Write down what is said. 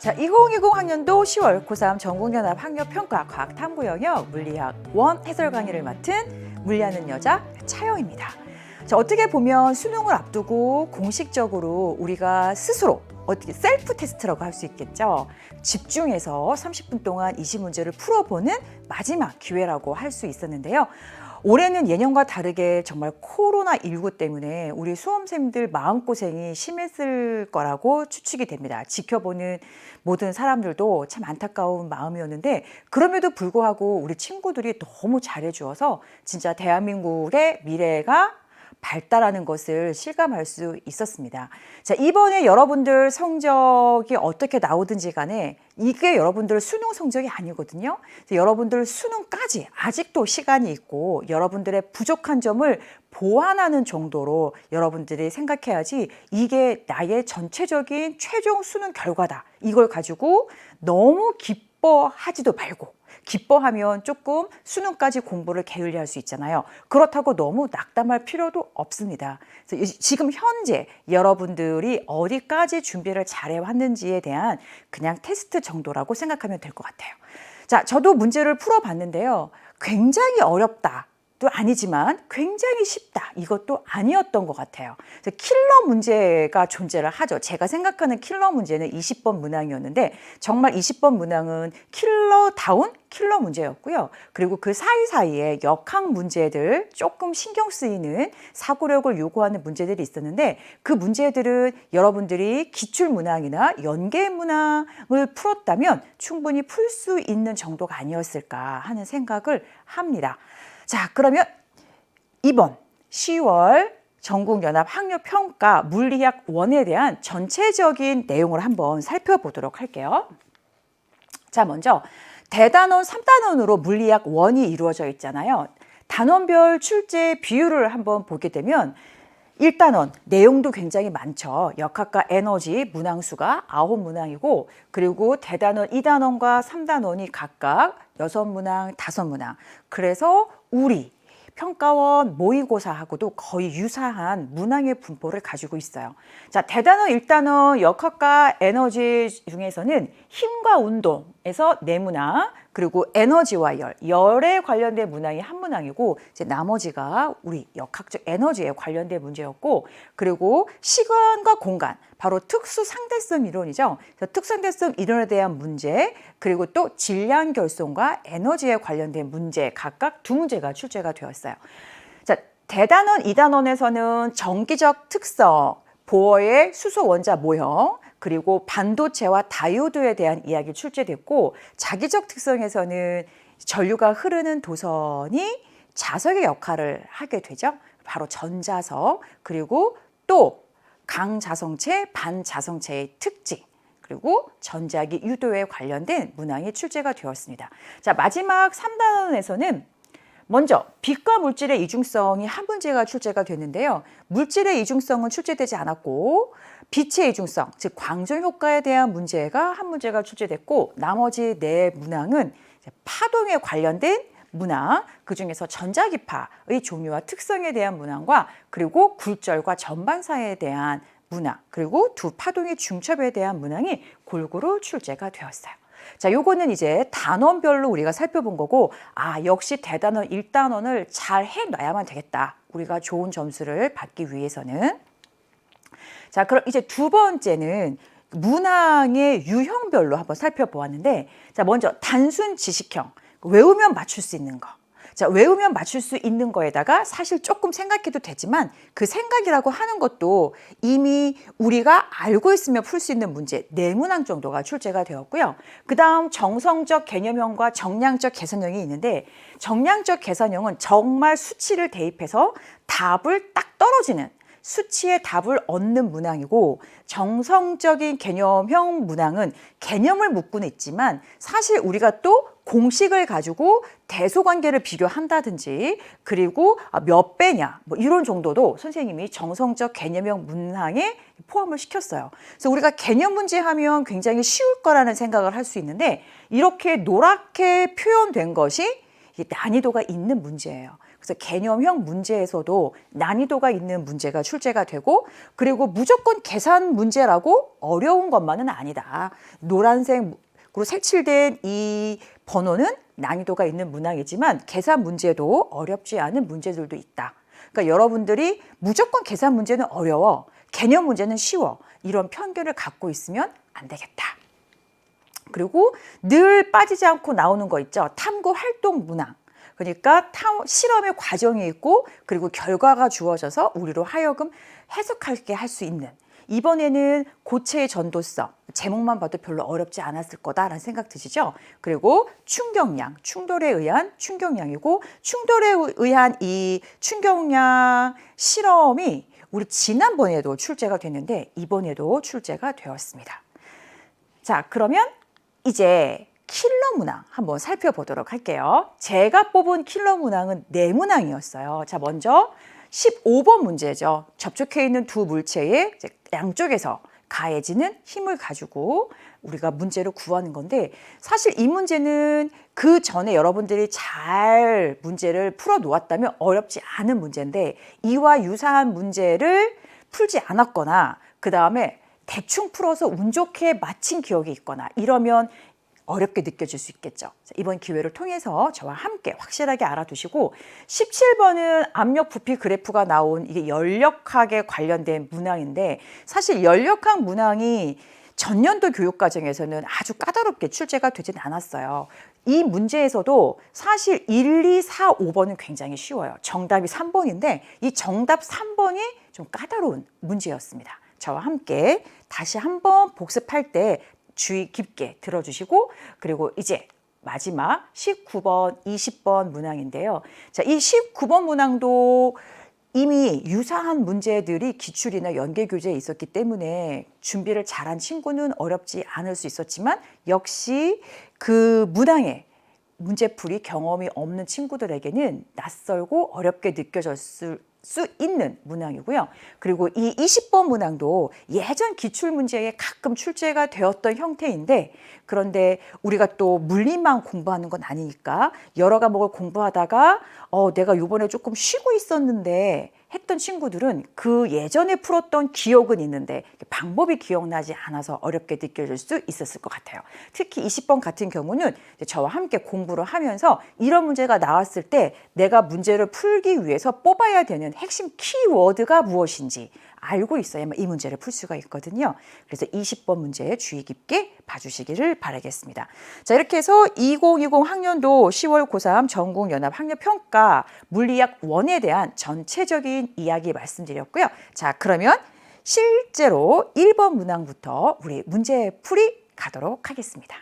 자, 2020 학년도 10월 고3 전국연합 학력평가 과학탐구 영역 물리학 1 해설 강의를 맡은 물리하는 여자 차영입니다. 자, 어떻게 보면 수능을 앞두고 공식적으로 우리가 스스로 어떻게 셀프 테스트라고 할 수 있겠죠. 집중해서 30분 동안 20문제를 풀어보는 마지막 기회라고 할 수 있었는데요. 올해는 예년과 다르게 정말 코로나19 때문에 우리 수험생들 마음고생이 심했을 거라고 추측이 됩니다. 지켜보는 모든 사람들도 참 안타까운 마음이었는데 그럼에도 불구하고 우리 친구들이 너무 잘해주어서 진짜 대한민국의 미래가 발달하는 것을 실감할 수 있었습니다. 자, 이번에 여러분들 성적이 어떻게 나오든지 간에 이게 여러분들 수능 성적이 아니거든요. 여러분들 수능까지 아직도 시간이 있고 여러분들의 부족한 점을 보완하는 정도로 여러분들이 생각해야지 이게 나의 전체적인 최종 수능 결과다. 이걸 가지고 너무 기뻐하지도 말고 기뻐하면 조금 수능까지 공부를 게을리할 수 있잖아요. 그렇다고 너무 낙담할 필요도 없습니다. 그래서 지금 현재 여러분들이 어디까지 준비를 잘해왔는지에 대한 그냥 테스트 정도라고 생각하면 될 것 같아요. 자, 저도 문제를 풀어봤는데요. 굉장히 어렵다. 도 아니지만 굉장히 쉽다. 이것도 아니었던 것 같아요. 그래서 킬러 문제가 존재를 하죠. 제가 생각하는 킬러 문제는 20번 문항이었는데 정말 20번 문항은 킬러다운 킬러 문제였고요. 그리고 그 사이사이에 역학 문제들 조금 신경 쓰이는 사고력을 요구하는 문제들이 있었는데 그 문제들은 여러분들이 기출 문항이나 연계 문항을 풀었다면 충분히 풀 수 있는 정도가 아니었을까 하는 생각을 합니다. 자, 그러면 이번 10월 전국연합 학력평가 물리학 1에 대한 전체적인 내용을 한번 살펴보도록 할게요. 자, 먼저 대단원 3단원으로 물리학 1이 이루어져 있잖아요. 단원별 출제 비율을 한번 보게 되면 1단원 내용도 굉장히 많죠. 역학과 에너지 문항수가 9문항이고 그리고 대단원 2단원과 3단원이 각각 6문항, 5문항. 그래서 우리 평가원 모의고사하고도 거의 유사한 문항의 분포를 가지고 있어요. 자, 대단원 1단원 역학과 에너지 중에서는 힘과 운동에서 4문항, 그리고 에너지와 열에 관련된 문항이 1문항이고 이제 나머지가 우리 역학적 에너지에 관련된 문제였고 그리고 시간과 공간, 바로 특수 상대성 이론이죠. 특수 상대성 이론에 대한 문제, 그리고 또 질량 결손과 에너지에 관련된 문제 각각 2문제가 출제가 되었어요. 자, 대단원 2단원에서는 전기적 특성, 보어의 수소 원자 모형, 그리고 반도체와 다이오드에 대한 이야기 출제됐고 자기적 특성에서는 전류가 흐르는 도선이 자석의 역할을 하게 되죠. 바로 전자석, 그리고 또 강자성체, 반자성체의 특징, 그리고 전자기 유도에 관련된 문항이 출제가 되었습니다. 자, 마지막 3단원에서는 먼저 빛과 물질의 이중성이 한 문제가 출제가 됐는데요. 물질의 이중성은 출제되지 않았고 빛의 이중성, 즉 광정 효과에 대한 문제가 한 문제가 출제됐고 나머지 4문항은 파동에 관련된 문항, 그중에서 전자기파의 종류와 특성에 대한 문항과 그리고 굴절과 전반사에 대한 문항, 그리고 두 파동의 중첩에 대한 문항이 골고루 출제가 되었어요. 자, 요거는 이제 단원별로 우리가 살펴본 거고 역시 대단원 1단원을 잘 해놔야만 되겠다. 우리가 좋은 점수를 받기 위해서는. 자, 그럼 이제 두 번째는 문항의 유형별로 한번 살펴보았는데 자, 먼저 단순 지식형, 외우면 맞출 수 있는 거. 자, 외우면 맞출 수 있는 거에다가 사실 조금 생각해도 되지만 그 생각이라고 하는 것도 이미 우리가 알고 있으면 풀 수 있는 문제 4문항 정도가 출제가 되었고요. 그 다음 정성적 개념형과 정량적 계산형이 있는데 정량적 계산형은 정말 수치를 대입해서 답을 딱 떨어지는 수치의 답을 얻는 문항이고 정성적인 개념형 문항은 개념을 묻고는 있지만 사실 우리가 또 공식을 가지고 대소관계를 비교한다든지 그리고 몇 배냐 뭐 이런 정도도 선생님이 정성적 개념형 문항에 포함을 시켰어요. 그래서 우리가 개념 문제 하면 굉장히 쉬울 거라는 생각을 할 수 있는데 이렇게 노랗게 표현된 것이 난이도가 있는 문제예요. 그래서 개념형 문제에서도 난이도가 있는 문제가 출제가 되고, 그리고 무조건 계산 문제라고 어려운 것만은 아니다. 노란색으로 색칠된 이 번호는 난이도가 있는 문항이지만 계산 문제도 어렵지 않은 문제들도 있다. 그러니까 여러분들이 무조건 계산 문제는 어려워, 개념 문제는 쉬워, 이런 편견을 갖고 있으면 안 되겠다. 그리고 늘 빠지지 않고 나오는 거 있죠. 탐구 활동 문항. 그러니까 실험의 과정이 있고, 그리고 결과가 주어져서 우리로 하여금 해석하게 할 수 있는. 이번에는 고체의 전도성, 제목만 봐도 별로 어렵지 않았을 거다라는 생각 드시죠? 그리고 충격량, 충돌에 의한 충격량이고, 충돌에 의한 이 충격량 실험이 우리 지난번에도 출제가 됐는데 이번에도 출제가 되었습니다. 자, 그러면 이제 킬러 문항 한번 살펴보도록 할게요. 제가 뽑은 킬러 문항은 4문항이었어요. 자, 먼저 15번 문제죠. 접촉해 있는 두 물체의 양쪽에서 가해지는 힘을 가지고 우리가 문제를 구하는 건데, 사실 이 문제는 그 전에 여러분들이 잘 문제를 풀어 놓았다면 어렵지 않은 문제인데, 이와 유사한 문제를 풀지 않았거나 그 다음에 대충 풀어서 운 좋게 맞힌 기억이 있거나 이러면 어렵게 느껴질 수 있겠죠. 이번 기회를 통해서 저와 함께 확실하게 알아두시고, 17번은 압력 부피 그래프가 나온 이게 연력학에 관련된 문항인데, 사실 연력학 문항이 전년도 교육과정에서는 아주 까다롭게 출제가 되진 않았어요. 이 문제에서도 사실 1, 2, 4, 5번은 굉장히 쉬워요. 정답이 3번인데 이 정답 3번이 좀 까다로운 문제였습니다. 저와 함께 다시 한번 복습할 때 주의 깊게 들어주시고, 그리고 이제 마지막 19번, 20번 문항인데요. 자, 이 19번 문항도 이미 유사한 문제들이 기출이나 연계교재에 있었기 때문에 준비를 잘한 친구는 어렵지 않을 수 있었지만, 역시 그 문항의 문제풀이 경험이 없는 친구들에게는 낯설고 어렵게 느껴졌을 수 있는 문항이고요. 그리고 이 20번 문항도 예전 기출문제에 가끔 출제가 되었던 형태인데, 그런데 우리가 또 물리만 공부하는 건 아니니까 여러 과목을 공부하다가 내가 이번에 조금 쉬고 있었는데 했던 친구들은 그 예전에 풀었던 기억은 있는데 방법이 기억나지 않아서 어렵게 느껴질 수 있었을 것 같아요. 특히 20번 같은 경우는 저와 함께 공부를 하면서 이런 문제가 나왔을 때 내가 문제를 풀기 위해서 뽑아야 되는 핵심 키워드가 무엇인지 알고 있어야만 이 문제를 풀 수가 있거든요. 그래서 20번 문제 주의 깊게 봐주시기를 바라겠습니다. 자, 이렇게 해서 2020 학년도 10월 고3 전국연합 학력평가 물리학 1에 대한 전체적인 이야기 말씀드렸고요. 자, 그러면 실제로 1번 문항부터 우리 문제풀이 가도록 하겠습니다.